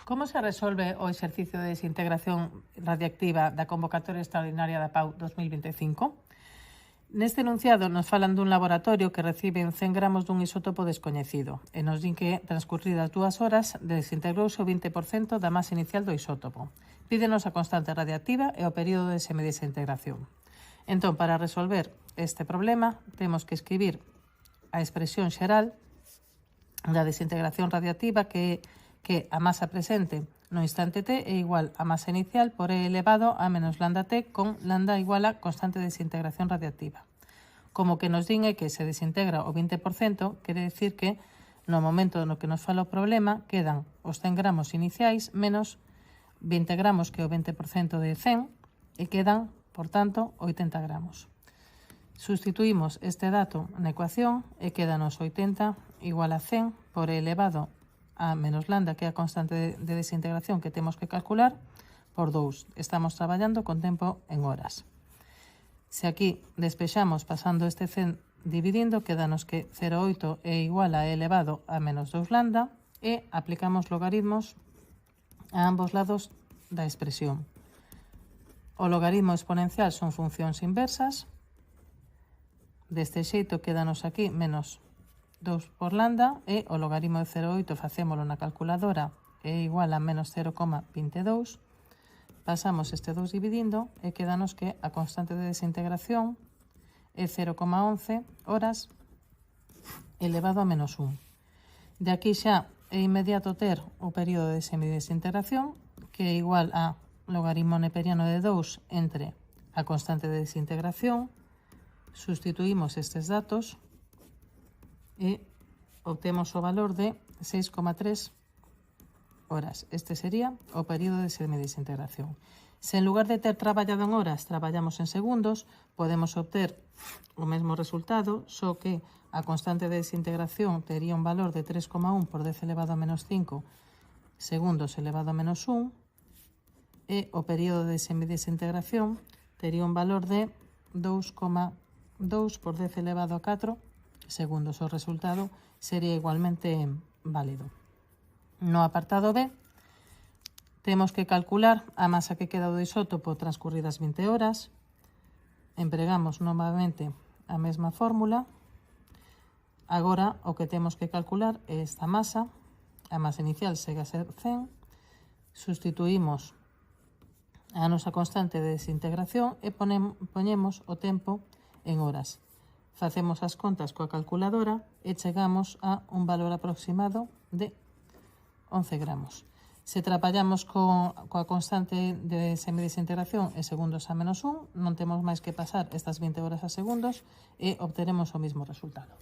Como se resolve o exercicio de desintegración radiactiva da convocatoria extraordinaria da PAU 2025? Neste enunciado nos falan dun laboratorio que reciben 100 gramos dun isótopo descoñecido e nos din que, transcurridas 2 horas, desintegrouse o 20% da masa inicial do isótopo. Pídenos a constante radiactiva e o período de semidesintegración. Entón, para resolver este problema, temos que escribir a expresión xeral da desintegración radiactiva que a masa presente no instante t é igual a masa inicial por E elevado a menos lambda t con lambda igual a constante de desintegración radiactiva. Como que nos din é que se desintegra o 20%, quere decir que no momento no que nos fala o problema quedan os 100 gramos iniciais menos 20 gramos que é o 20% de 100 e quedan, por tanto, 80 gramos. Sustituímos este dato na ecuación e quedanos 80 igual a 100 por E elevado a menos lambda, que é a constante de desintegración que temos que calcular, por 2. Estamos traballando con tempo en horas. Se aquí despexamos pasando este 100 dividindo, quedanos que 0,8 é igual a E elevado a menos 2 lambda e aplicamos logaritmos a ambos lados da expresión. O logaritmo exponencial son funcións inversas. Deste xeito quedanos aquí menos 2 por lambda e o logaritmo de 0,8 facémolo na calculadora é igual a menos 0,22. Pasamos este 2 dividindo e quedanos que a constante de desintegración é 0,11 horas elevado a menos 1. De aquí xa é inmediato ter o período de semidesintegración, que é igual a logaritmo neperiano de 2 entre a constante de desintegración. Sustituímos estes datos e obtemos o valor de 6,3 horas. Este sería o período de semidesintegración. Se en lugar de ter traballado en horas, traballamos en segundos, podemos obter o mesmo resultado, só que a constante de desintegración tería un valor de 3,1 por 10 elevado a menos 5 segundos elevado a menos 1 e o período de semidesintegración tería un valor de 2,2 por 10 elevado a 4 segundos. O resultado sería igualmente válido. No apartado B, temos que calcular a masa que queda do isótopo transcurridas 20 horas. Empregamos novamente a mesma fórmula. Agora o que temos que calcular é esta masa. A masa inicial segue a ser 100. Sustituímos a nosa constante de desintegración e poñemos o tempo en horas. Facemos as contas coa calculadora e chegamos a un valor aproximado de 11 gramos. Se traballamos coa constante de semidesintegración en segundos a menos 1, non temos máis que pasar estas 20 horas a segundos e obteremos o mesmo resultado.